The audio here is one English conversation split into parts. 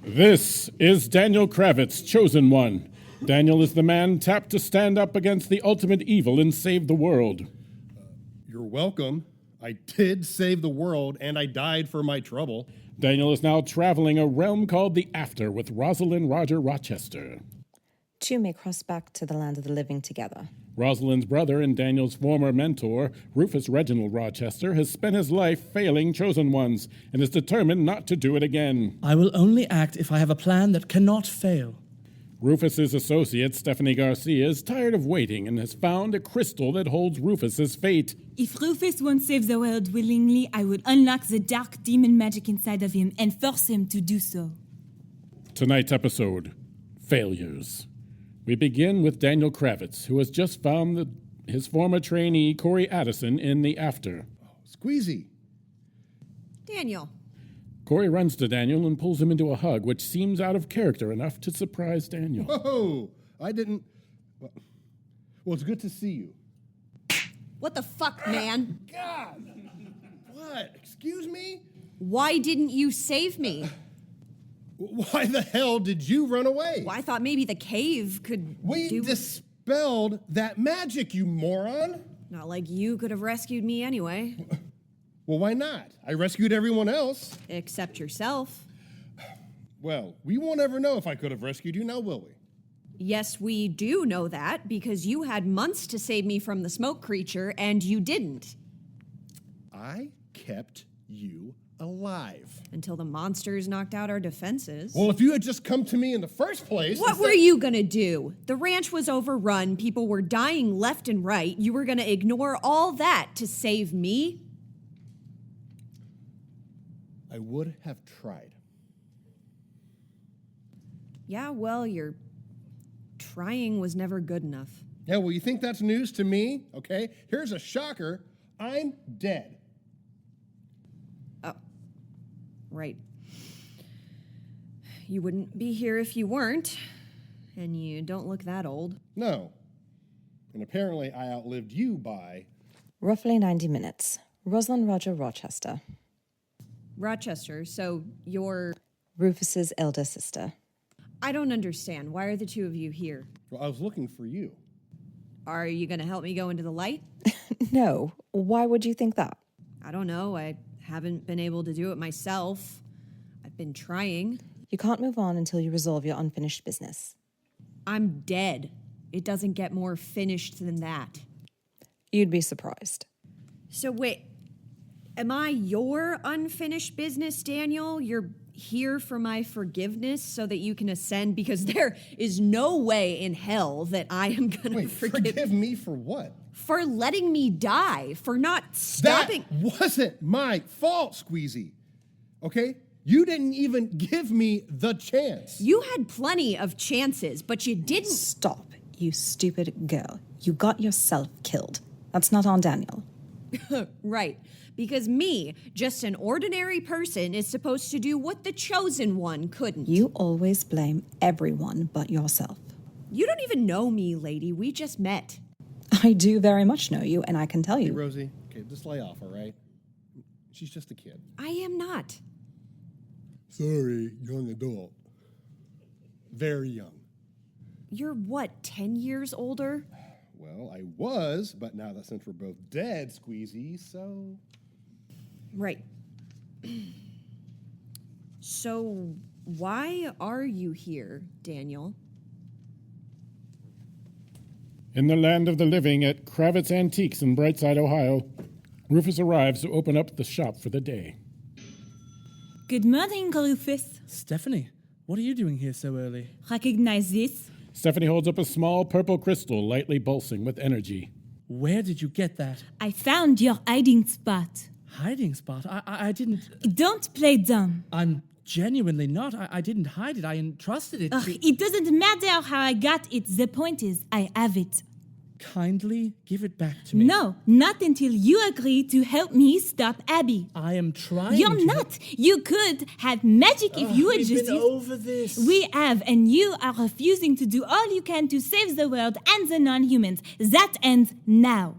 This is Daniel Kravitz, Chosen One. Daniel is the man tapped to stand up against the ultimate evil and save the world. You're welcome. I did save the world, and I died for my trouble. Daniel is now traveling a realm called the After with Rosalyn Roger Rochester. Two may cross back to the land of the living together. Rosalyn's brother and Daniel's former mentor, Rufus Reginald Rochester, has spent his life failing Chosen Ones and is determined not to do it again. I will only act if I have a plan that cannot fail. Rufus's associate, Stephanie Garcia, is tired of waiting and has found a crystal that holds Rufus's fate. If Rufus won't save the world willingly, I will unlock the dark demon magic inside of him and force him to do so. Tonight's episode, Failures. We begin with Daniel Kravitz, who has just found his former trainee, Corey Addison, in the After. Squeezy. Daniel. Corey runs to Daniel and pulls him into a hug, which seems out of character enough to surprise Daniel. Whoa! I didn't... Well, it's good to see you. What the fuck, man? God! What? Excuse me? Why didn't you save me? Why the hell did you run away? Well, I thought maybe the cave could We dispelled that magic, you moron! Not like you could have rescued me anyway. Well, why not? I rescued everyone else. Except yourself. Well, we won't ever know if I could have rescued you, now will we? Yes, we do know that, because you had months to save me from the smoke creature, and you didn't. I kept you alive. Until the monsters knocked out our defenses. Well, if you had just come to me in the first place... What were you gonna do? The ranch was overrun, people were dying left and right. You were gonna ignore all that to save me? I would have tried. Yeah, well, your trying was never good enough. Yeah, well, you think that's news to me? Okay, here's a shocker. I'm dead. Oh, right. You wouldn't be here if you weren't, and you don't look that old. No. And apparently I outlived you by... Roughly 90 minutes. Rosalyn Roger Rochester. Rochester, so you're... Rufus's elder sister. I don't understand. Why are the two of you here? Well, I was looking for you. Are you going to help me go into the light? No. Why would you think that? I don't know. I haven't been able to do it myself. I've been trying. You can't move on until you resolve your unfinished business. I'm dead. It doesn't get more finished than that. You'd be surprised. So wait, am I your unfinished business, Daniel? You're here for my forgiveness so that you can ascend? Because there is no way in hell that I am going to forgive me for what? For letting me die, for not stopping... That wasn't my fault, Squeezy. Okay? You didn't even give me the chance. You had plenty of chances, but you didn't... Stop, you stupid girl. You got yourself killed. That's not on Daniel. Right. Because me, just an ordinary person, is supposed to do what the Chosen One couldn't. You always blame everyone but yourself. You don't even know me, lady. We just met. I do very much know you, and I can tell you. Hey, Rosie, okay, just lay off, all right? She's just a kid. I am not. Sorry, young adult. Very young. You're what, 10 years older? Well, I was, but now that since we're both dead, Squeezy, so... Right. So, why are you here, Daniel? In the land of the living at Kravitz Antiques in Brightside, Ohio, Rufus arrives to open up the shop for the day. Good morning, Rufus. Stephanie, what are you doing here so early? Recognize this? Stephanie holds up a small purple crystal, lightly pulsing with energy. Where did you get that? I found your hiding spot. Hiding spot? I didn't... Don't play dumb. I'm genuinely not. I didn't hide it. I entrusted it to... It doesn't matter how I got it. The point is, I have it. Kindly give it back to me. No, not until you agree to help me stop Abby. I am trying You're not. You could have magic if you would we've just... been over this. We have, and you are refusing to do all you can to save the world and the non-humans. That ends now.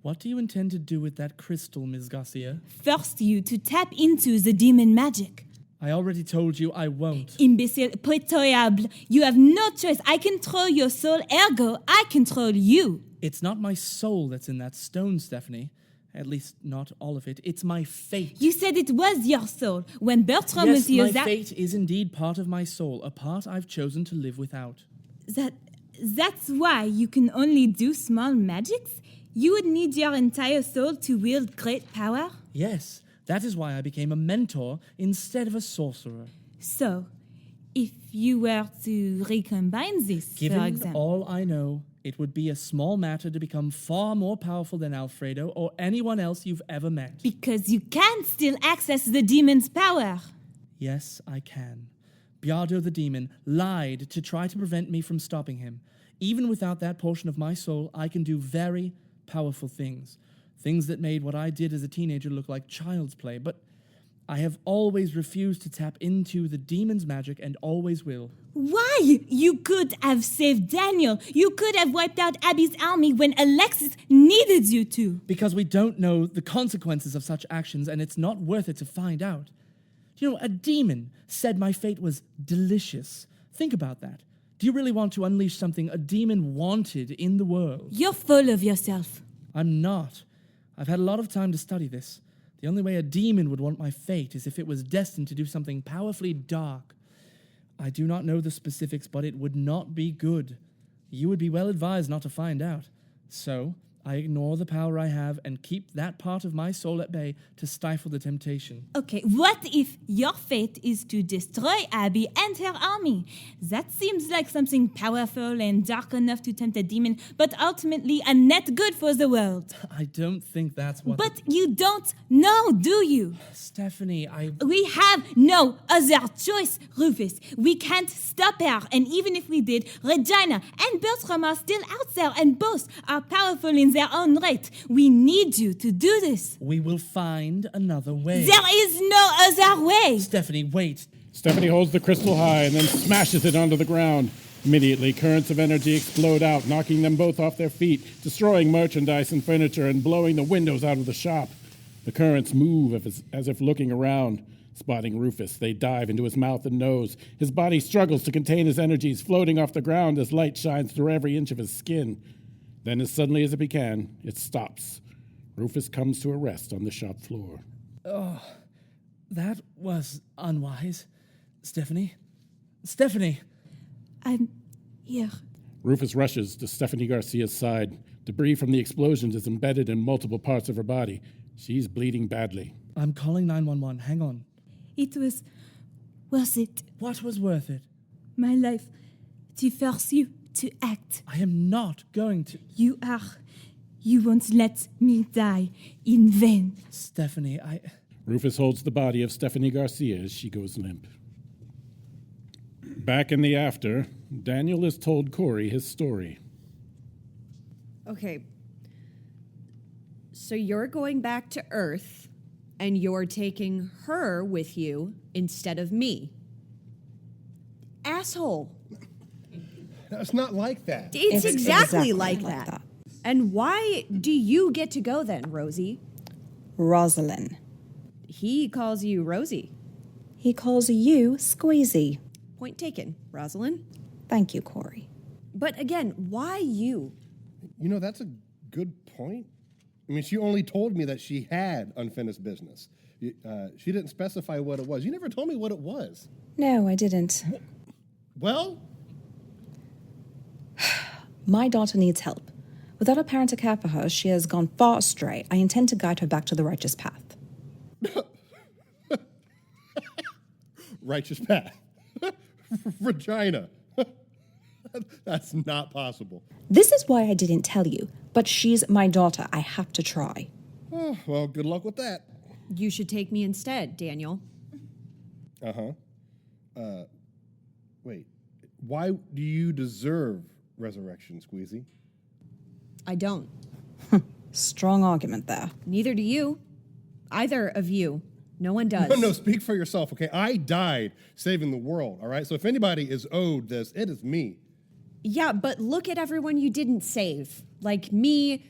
What do you intend to do with that crystal, Ms. Garcia? Force you to tap into the demon magic. I already told you I won't. Imbecile, pitoyable. You have no choice. I control your soul, ergo, I control you. It's not my soul that's in that stone, Stephanie. At least not all of it. It's my fate. You said it was your soul. When Bertram was Yes, here, my fate is indeed part of my soul, a part I've chosen to live without. That's why you can only do small magics? You would need your entire soul to wield great power? Yes, that is why I became a mentor instead of a sorcerer. So, if you were to recombine this, for Given example... all I know, it would be a small matter to become far more powerful than Alfredo or anyone else you've ever met. Because you can still access the demon's power. Yes, I can. Biardo the demon lied to try to prevent me from stopping him. Even without that portion of my soul, I can do very powerful things. Things that made what I did as a teenager look like child's play, but I have always refused to tap into the demon's magic and always will. Why? You could have saved Daniel. You could have wiped out Abby's army when Alexis needed you to. Because we don't know the consequences of such actions, and it's not worth it to find out. You know, a demon said my fate was delicious. Think about that. Do you really want to unleash something a demon wanted in the world? You're full of yourself. I'm not. I've had a lot of time to study this. The only way a demon would want my fate is if it was destined to do something powerfully dark. I do not know the specifics, but it would not be good. You would be well advised not to find out. So, I ignore the power I have and keep that part of my soul at bay to stifle the temptation. Okay, what if your fate is to destroy Abby and her army? That seems like something powerful and dark enough to tempt a demon, but ultimately a net good for the world. I don't think that's what... But you don't know, do you? Stephanie, We have no other choice, Rufus. We can't stop her, and even if we did, Regina and Bertram are still out there, and both are powerful in their own right. We need you to do this. We will find another way. There is no other way. Stephanie, wait. Stephanie holds the crystal high and then smashes it onto the ground. Immediately, currents of energy explode out, knocking them both off their feet, destroying merchandise and furniture, and blowing the windows out of the shop. The currents move as if looking around. Spotting Rufus, they dive into his mouth and nose. His body struggles to contain his energies, floating off the ground as light shines through every inch of his skin. Then, as suddenly as it began, it stops. Rufus comes to a rest on the shop floor. Oh, that was unwise. Stephanie? Stephanie! I'm here. Rufus rushes to Stephanie Garcia's side. Debris from the explosions is embedded in multiple parts of her body. She's bleeding badly. I'm calling 911. Hang on. It was worth it. What was worth it? My life to force you to act. I am not going to... You won't let me die in vain. Stephanie, Rufus holds the body of Stephanie Garcia as she goes limp. Back in the after, Daniel has told Corey his story. Okay. So you're going back to Earth, and you're taking her with you instead of me. Asshole. It's not like that. It's exactly like that. And why do you get to go then, Rosie? Rosalyn. He calls you Rosie. He calls you Squeezy. Point taken, Rosalyn. Thank you, Corey. But again, why you? You know, that's a good point. I mean, she only told me that she had unfinished business. She didn't specify what it was. You never told me what it was. No, I didn't. Well? My daughter needs help. Without a parent to care for her, she has gone far astray. I intend to guide her back to the righteous path. Righteous path. Regina. That's not possible. This is why I didn't tell you, but she's my daughter. I have to try. Oh, well, good luck with that. You should take me instead, Daniel. Wait. Why do you deserve resurrection, Squeezy? I don't. Strong argument there. Neither do you. Either of you. No one does. No, speak for yourself, okay? I died saving the world, all right? So if anybody is owed this, it is me. Yeah, but look at everyone you didn't save. Like me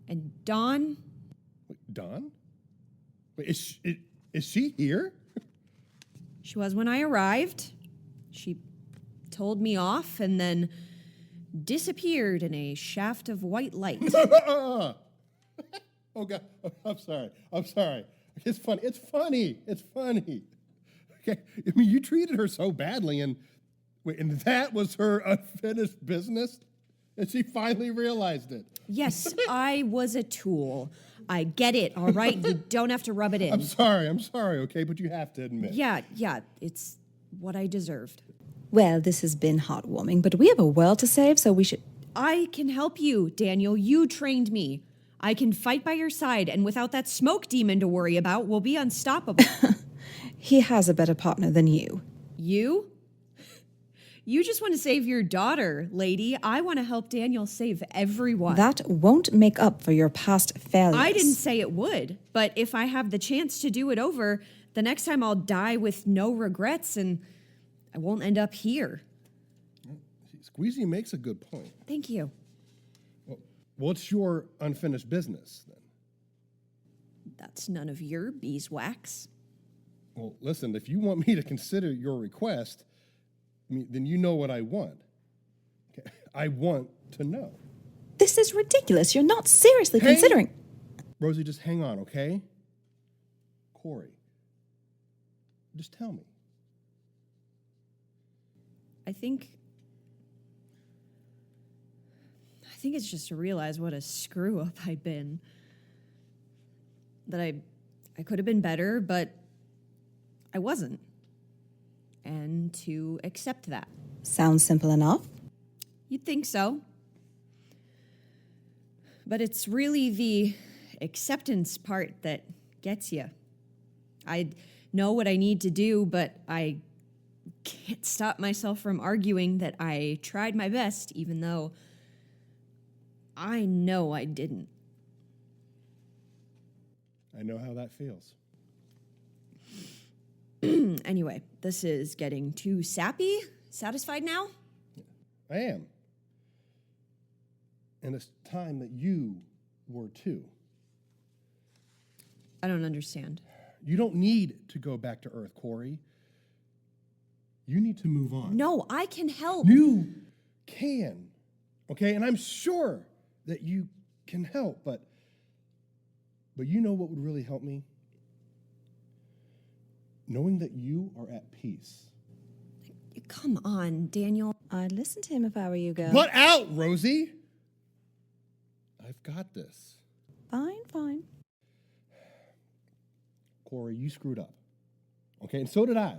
and Dawn. Wait, Dawn? Wait, is she here? She was when I arrived. She told me off and then disappeared in a shaft of white light. Oh, God. I'm sorry. It's funny. Okay. I mean, you treated her so badly, and that was her unfinished business? And she finally realized it. Yes, I was a tool. I get it, all right? You don't have to rub it in. I'm sorry, okay? But you have to admit. Yeah, it's what I deserved. Well, this has been heartwarming, but we have a world to save, so we should... I can help you, Daniel. You trained me. I can fight by your side, and without that smoke demon to worry about, we'll be unstoppable. He has a better partner than you. You? You just want to save your daughter, lady. I want to help Daniel save everyone. That won't make up for your past failures. I didn't say it would, but if I have the chance to do it over, the next time I'll die with no regrets and I won't end up here. Squeezy makes a good point. Thank you. Well, what's your unfinished business, then? That's none of your beeswax. Well, listen, if you want me to consider your request, then you know what I want. Okay. I want to know. This is ridiculous. You're not seriously considering... Rosie, just hang on, okay? Corey, just tell me. I think it's just to realize what a screw-up I've been. That I could have been better, but I wasn't. And to accept that. Sounds simple enough. You'd think so. But it's really the acceptance part that gets you. I know what I need to do, but I can't stop myself from arguing that I tried my best, even though I know I didn't. I know how that feels. Anyway, this is getting too sappy. Satisfied now? I am. And it's time that you were too. I don't understand. You don't need to go back to Earth, Corey. You need to move on. No, I can help. You can. Okay, and I'm sure that you can help, but you know what would really help me? Knowing that you are at peace. Come on, Daniel. I'd listen to him if I were you, girl. Butt out, Rosie! I've got this. Fine. Corey, you screwed up. Okay, and so did I.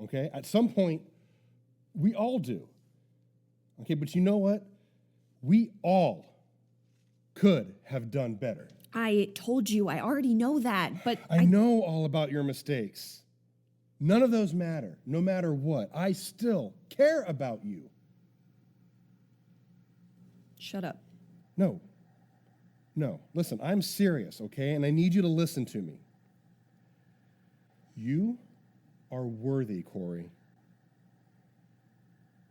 Okay, at some point, we all do. Okay, but you know what? We all could have done better. I told you, I already know that, but I know all about your mistakes. None of those matter, no matter what. I still care about you. Shut up. No. Listen, I'm serious, okay? And I need you to listen to me. You are worthy, Corey.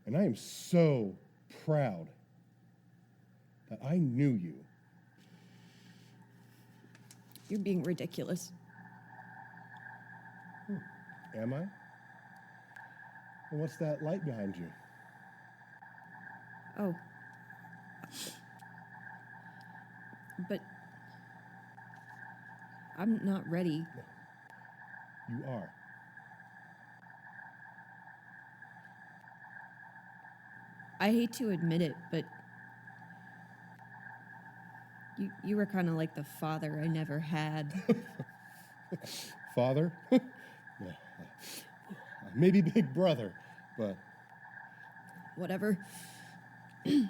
And I am so proud that I knew you. You're being ridiculous. Am I? Well, what's that light behind you? Oh. But I'm not ready. You are. I hate to admit it, but you were kind of like the father I never had. Father? Maybe big brother, but... Whatever. Stay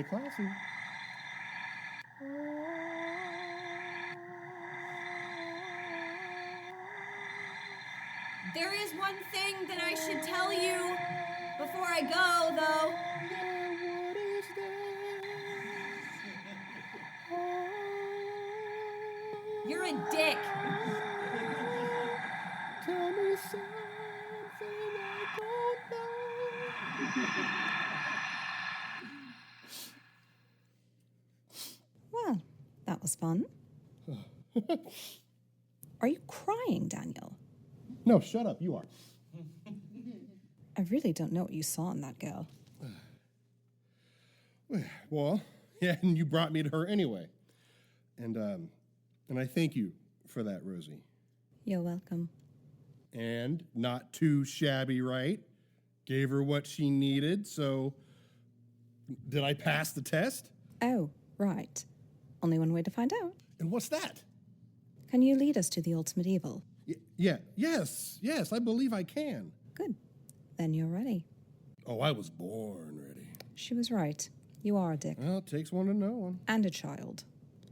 classy. There is one thing that I should tell you before I go, though. You're a dick. Tell me something I don't know. Well, that was fun. Are you crying, Daniel? No, shut up. You are. I really don't know what you saw in that girl. Well, yeah, and you brought me to her anyway. And I thank you for that, Rosie. You're welcome. And not too shabby, right? Gave her what she needed, so did I pass the test? Oh, right. Only one way to find out. And what's that? Can you lead us to the ultimate evil? Yes, I believe I can. Good. Then you're ready. Oh, I was born ready. She was right. You are a dick. Well, it takes one to know one. And a child.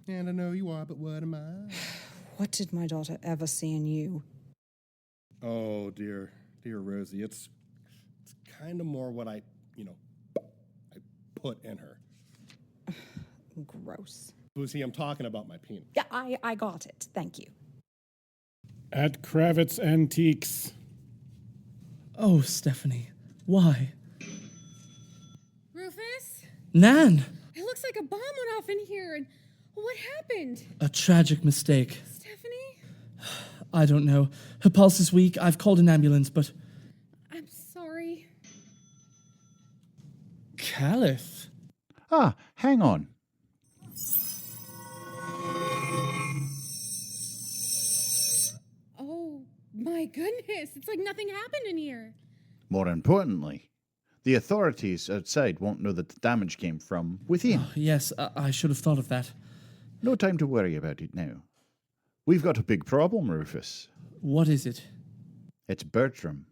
And I know you are, but what am I? What did my daughter ever see in you? Oh, dear Rosie, it's kind of more what I put in her. Gross. Lucy, I'm talking about my penis. Yeah, I got it. Thank you. At Kravitz Antiques. Oh, Stephanie, why? Rufus? Nan! It looks like a bomb went off in here. And what happened? A tragic mistake. Stephanie? I don't know. Her pulse is weak. I've called an ambulance, but... I'm sorry. Calleth? Ah, hang on. Oh, my goodness. It's like nothing happened in here. More importantly, the authorities outside won't know that the damage came from within. Oh, yes, I should have thought of that. No time to worry about it now. We've got a big problem, Rufus. What is it? It's Bertram.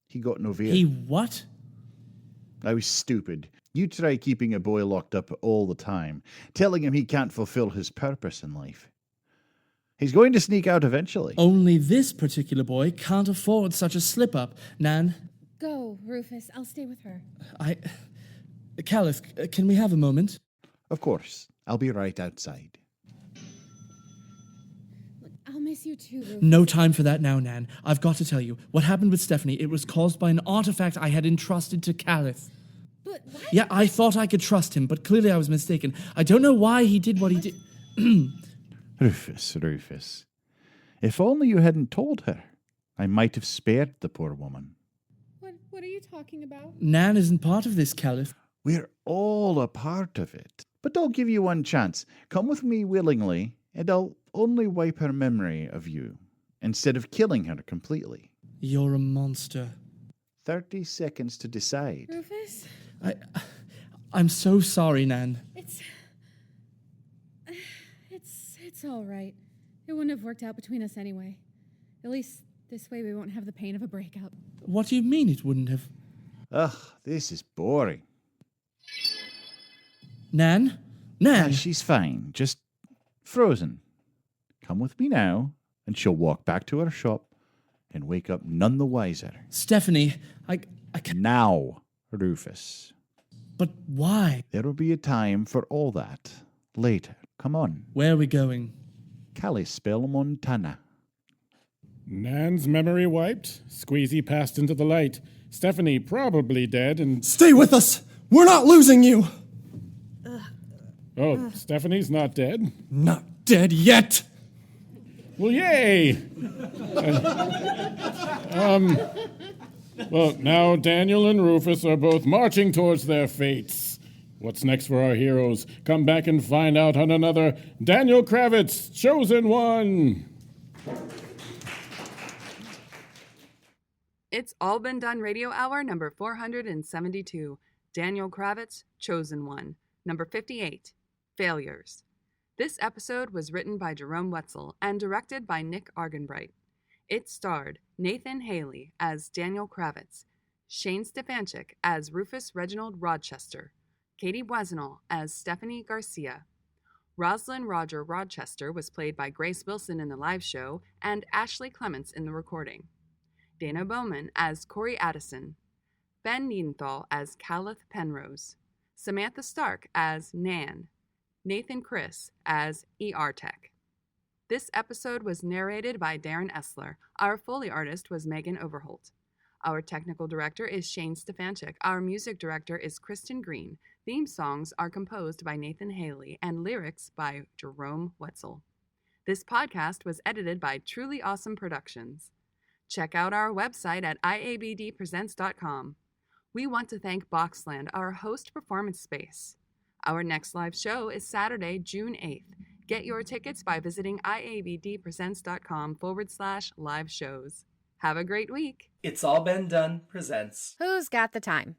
He got no veer. He what? I was stupid. You try keeping a boy locked up all the time, telling him he can't fulfill his purpose in life. He's going to sneak out eventually. Only this particular boy can't afford such a slip-up. Nan? Go, Rufus. I'll stay with her. Calleth, can we have a moment? Of course. I'll be right outside. I'll miss you too, Rufus. No time for that now, Nan. I've got to tell you. What happened with Stephanie, it was caused by an artifact I had entrusted to Calleth. But what? Yeah, I thought I could trust him, but clearly I was mistaken. I don't know why he did what he did. Rufus. If only you hadn't told her, I might have spared the poor woman. What are you talking about? Nan isn't part of this, Calleth. We're all a part of it. But I'll give you one chance. Come with me willingly, and I'll only wipe her memory of you, instead of killing her completely. You're a monster. 30 seconds to decide. Rufus? I'm so sorry, Nan. It's all right. It wouldn't have worked out between us anyway. At least this way we won't have the pain of a breakup. What do you mean it wouldn't have? Ugh, this is boring. Nan? Nan! She's fine, just frozen. Come with me now, and she'll walk back to her shop and wake up none the wiser. Stephanie, I can't... Now, Rufus. But why? There will be a time for all that later. Come on. Where are we going? Kalispell, Montana. Nan's memory wiped. Squeezy passed into the light. Stephanie probably dead and... Stay with us! We're not losing you! Oh, Stephanie's not dead? Not dead yet! Well, yay! Well, now Daniel and Rufus are both marching towards their fates. What's next for our heroes? Come back and find out on another Daniel Kravitz, Chosen One! It's All Been Done Radio Hour number 472. Daniel Kravitz, Chosen One. Number 58, Failures. This episode was written by Jerome Wetzel and directed by Nick Argenbright. It starred Nathan Haley as Daniel Kravitz, Shane Stefanchik as Rufus Reginald Rochester, Katie Boissoneault as Stephanie Garcia. Rosalyn Roger Rochester was played by Grace Wilson in the live show and Ashley Clements in the recording. Dana Bauman as Corey Addison, Ben Neidenthal as Calleth Penrose, Samantha Stark as Nan, Nathan Criss as ER Tech. This episode was narrated by Darren Esler. Our Foley artist was Megan Overholt. Our technical director is Shane Stefanchik. Our music director is Kristen Green. Theme songs are composed by Nathan Haley and lyrics by Jerome Wetzel. This podcast was edited by Truly Awesome Productions. Check out our website at iabdpresents.com. We want to thank Boxland, our host performance space. Our next live show is Saturday, June 8th. Get your tickets by visiting iabdpresents.com/live shows. Have a great week. It's All Been Done presents Who's Got the Time?